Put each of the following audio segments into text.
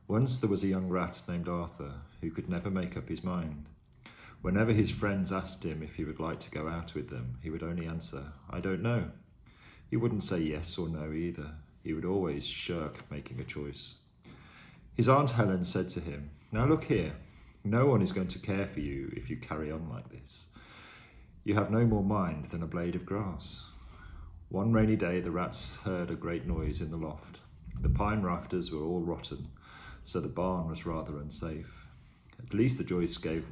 Once there was a young rat named Arthur who could never make up his mind. Whenever his friends asked him if he would like to go out with them, he would only answer, "I don't know." He wouldn't say yes or no either. He would always shirk making a choice. His Aunt Helen said to him, "Now look here, no one is going to care for you if you carry on like this. You have no more mind than a blade of grass." One rainy day the rats heard a great noise in the loft. The pine rafters were all rotten, so the barn was rather unsafe. At last the joists gave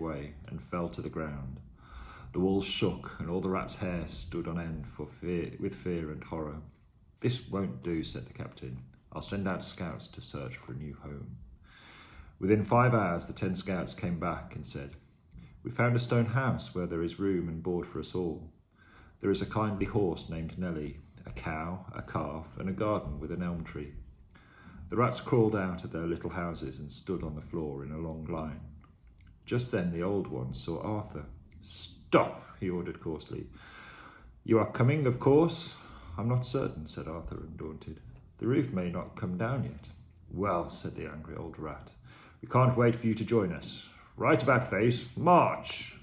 way and fell to the ground. The walls shook and all the rats' hair stood on end with fear and horror. "This won't do," said the captain. "I'll send out scouts to search for a new home." Within 5 hours the 10 scouts came back and said, "We found a stone house where there is room and board for us all. There is a kindly horse named Nelly, a cow, a calf, and a garden with an elm tree." The rats crawled out of their little houses and stood on the floor in a long line. Just then the old one saw Arthur. "Stop," he ordered coarsely. "You are coming, of course?" "I'm not certain," said Arthur, undaunted. "The roof may not come down yet." "Well," said the angry old rat, "we can't wait for you to join us. Right about face, march!"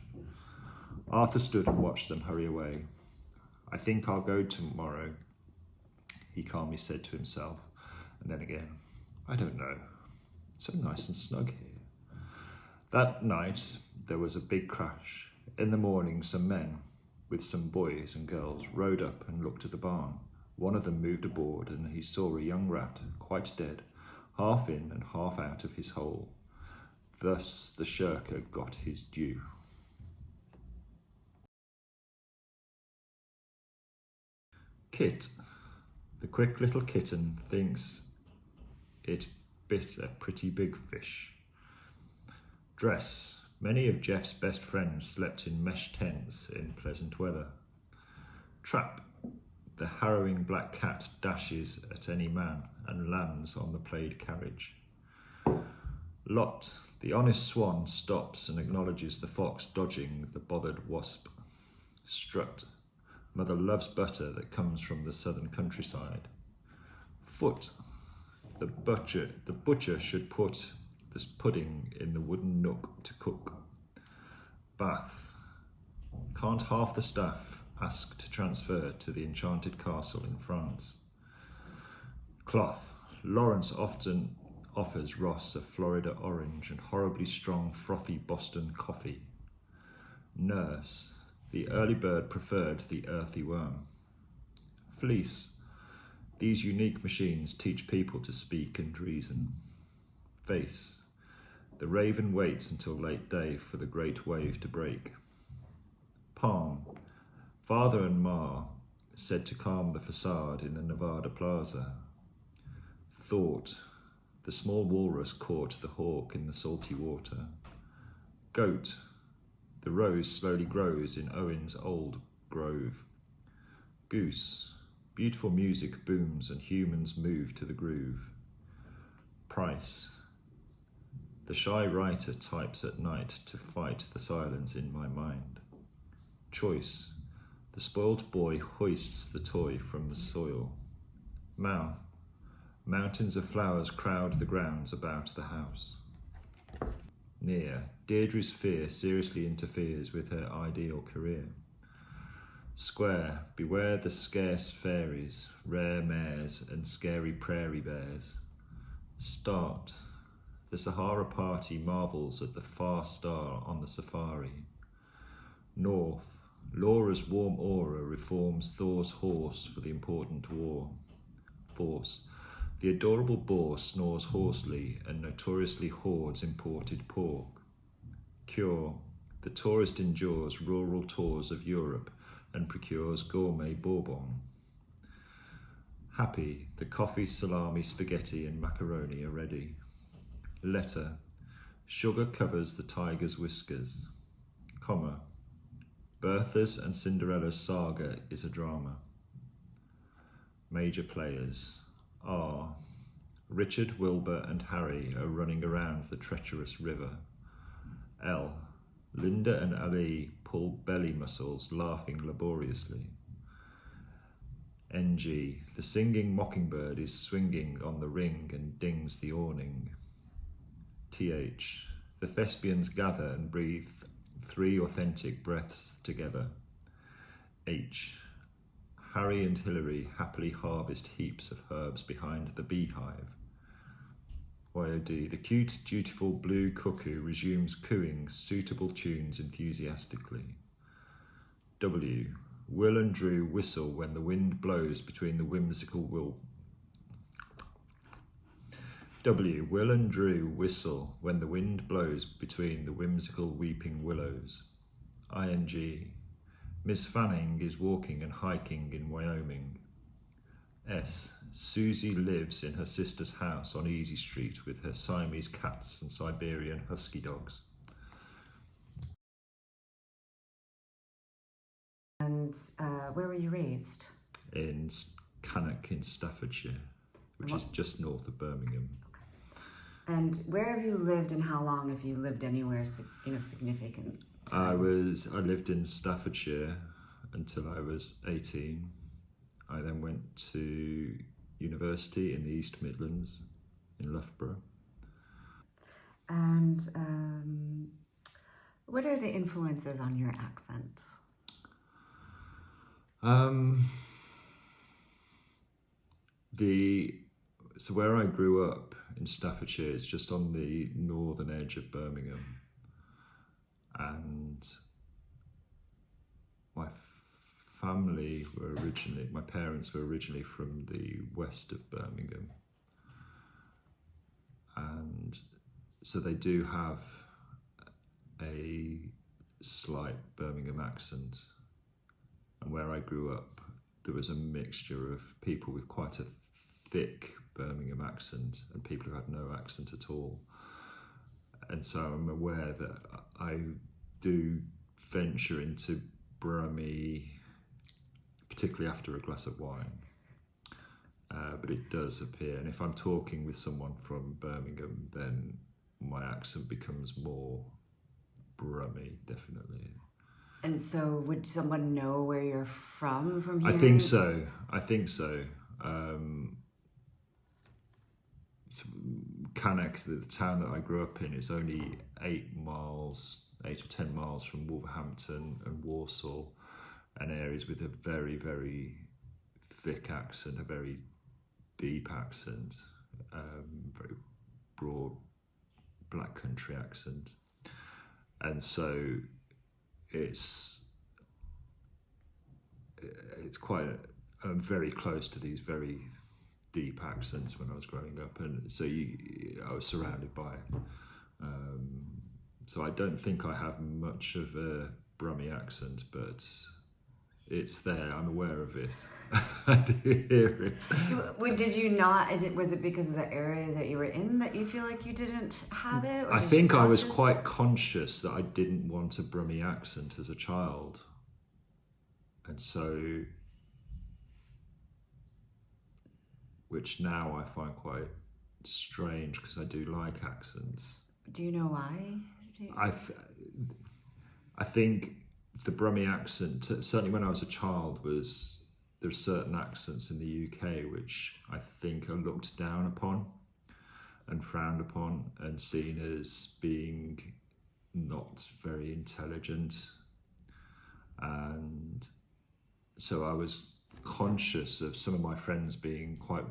Arthur stood and watched them hurry away. "I think I'll go tomorrow," he calmly said to himself, and then again, "I don't know. It's so nice and snug here." That night there was a big crash. In the morning some men, with some boys and girls, rode up and looked at the barn. One of them moved a board and he saw a young rat, quite dead, half in and half out of his hole. Thus the shirker got his due. Kit. The quick little kitten thinks it bit a pretty big fish. Dress. Many of Jeff's best friends slept in mesh tents in pleasant weather. Trap. The harrowing black cat dashes at any man and lands on the plaid carriage. Lot. The honest swan stops and acknowledges the fox dodging the bothered wasp. Strut. Mother loves butter that comes from the southern countryside. Foot. The butcher should put this pudding in the wooden nook to cook. Bath. Can't half the staff ask to transfer to the enchanted castle in France. Cloth. Lawrence often offers Ross a Florida orange and horribly strong frothy Boston coffee. Nurse. The early bird preferred the earthy worm. Fleece. These unique machines teach people to speak and reason. Face. The raven waits until late day for the great wave to break. Palm. Father and Ma said to calm the facade in the Nevada Plaza. Thought. The small walrus caught the hawk in the salty water. Goat. The rose slowly grows in Owen's old grove. Goose. Beautiful music booms and humans move to the groove. Price. The shy writer types at night to fight the silence in my mind. Choice. The spoilt boy hoists the toy from the soil. Mouth. Mountains of flowers crowd the grounds about the house. Near. Deirdre's fear seriously interferes with her ideal career. Square. Beware the scarce fairies, rare mares and scary prairie bears. Start. The Sahara party marvels at the far star on the safari. North. Laura's warm aura reforms Thor's horse for the important war. Force. The adorable boar snores hoarsely and notoriously hoards imported pork. Cure. The tourist endures rural tours of Europe and procures gourmet bourbon. Happy. The coffee, salami, spaghetti and macaroni are ready. Letter. Sugar covers the tiger's whiskers. Comma. Bertha's and Cinderella's saga is a drama. Major players are Richard, Wilbur and Harry are running around the treacherous river. L. Linda and Ali pull belly muscles, laughing laboriously. NG. The singing mockingbird is swinging on the ring and dings the awning. TH. The thespians gather and breathe 3 authentic breaths together. H. Harry and Hilary happily harvest heaps of herbs behind the beehive. YOD. The cute, dutiful blue cuckoo resumes cooing suitable tunes enthusiastically. W. Will and Drew whistle when the wind blows between the whimsical Will and Drew whistle when the wind blows between the whimsical weeping willows. ING. Miss Fanning is walking and hiking in Wyoming. S. Susie lives in her sister's house on Easy Street with her Siamese cats and Siberian husky dogs. And where were you raised? In Cannock in Staffordshire, which is just north of Birmingham. Okay. And where have you lived, and how long have you lived anywhere significant? I lived in Staffordshire until I was 18. I then went to university in the East Midlands in Loughborough. And what are the influences on your accent? So where I grew up in Staffordshire, it's just on the northern edge of Birmingham, and my parents were originally from the West of Birmingham, and so they do have a slight Birmingham accent. And where I grew up, there was a mixture of people with quite a thick Birmingham accent and people who had no accent at all. And so I'm aware that I do venture into Brummie, particularly after a glass of wine. But it does appear, and if I'm talking with someone from Birmingham, then my accent becomes more Brummie, definitely. And so would someone know where you're from here? I think so. Cannock, the town that I grew up in, is only 8 or 10 miles from Wolverhampton and Warsaw, and areas with a very, very thick accent, a very deep accent, very broad black country accent. And so it's quite very close to these very deep accents when I was growing up, and so I was surrounded by it. So I don't think I have much of a Brummie accent, but it's there. I'm aware of it. I do hear it. Did you not? Was it because of the area that you were in that you feel like you didn't have it? Or I think I was quite conscious that I didn't want a Brummie accent as a child, and so, which now I find quite strange because I do like accents. Do you know why? I think the Brummie accent, certainly when I was a child, there's certain accents in the UK which I think are looked down upon and frowned upon and seen as being not very intelligent. And so I was conscious of some of my friends being quite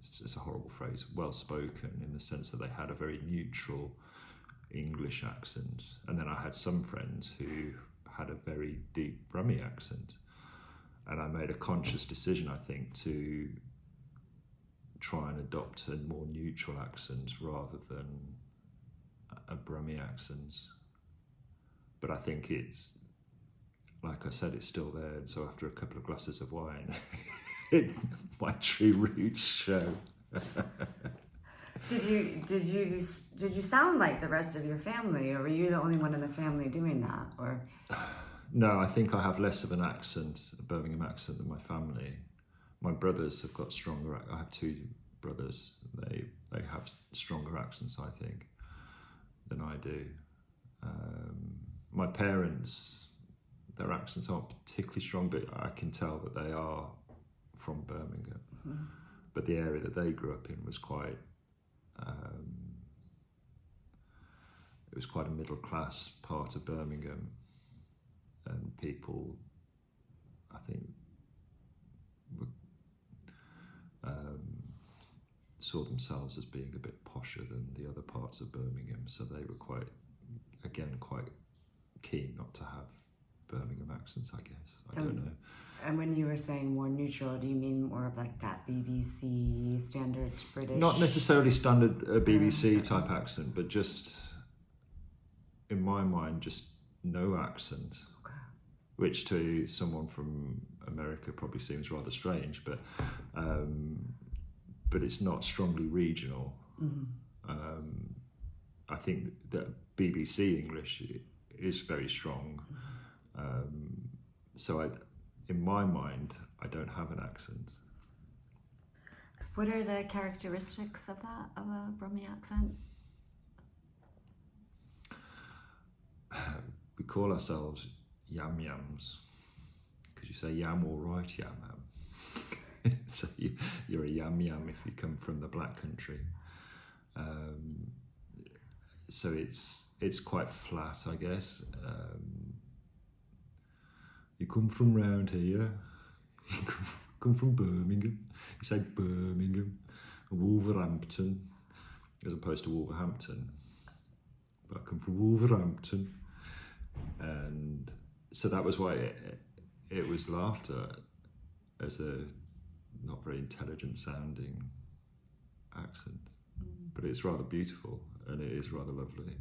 it's a horrible phrase, well spoken, in the sense that they had a very neutral English accent, and then I had some friends who had a very deep Brummie accent, and I made a conscious decision, I think, to try and adopt a more neutral accent rather than a Brummie accent. But I think it's, like I said, it's still there, and so after a couple of glasses of wine my true roots show. Did you sound like the rest of your family, or were you the only one in the family doing that? Or no, I think I have less of an accent, a Birmingham accent, than my family. My brothers have got stronger. I have 2 brothers. They have stronger accents, I think, than I do. My parents their accents aren't particularly strong, but I can tell that they are from Birmingham. Mm-hmm. But the area that they grew up in was quite it was quite a middle class part of Birmingham, and people, I think, were, saw themselves as being a bit posher than the other parts of Birmingham, so they were quite keen not to have Birmingham accents, I guess. I don't know. And when you were saying more neutral, do you mean more of like that BBC standard British? Not necessarily standard BBC type accent, but just, in my mind, just no accent. Okay. Which to someone from America probably seems rather strange, but it's not strongly regional. Mm-hmm. I think that BBC English is very strong. So in my mind, I don't have an accent. What are the characteristics of a Brummie accent? We call ourselves yam yams, because you say yam all right, yam yam. So you're a yam yam if you come from the Black Country. So it's quite flat, I guess. You come from round here, you come from Birmingham, you say Birmingham, Wolverhampton, as opposed to Wolverhampton. But I come from Wolverhampton, and so that was why it was laughed at as a not very intelligent sounding accent. But it's rather beautiful, and it is rather lovely.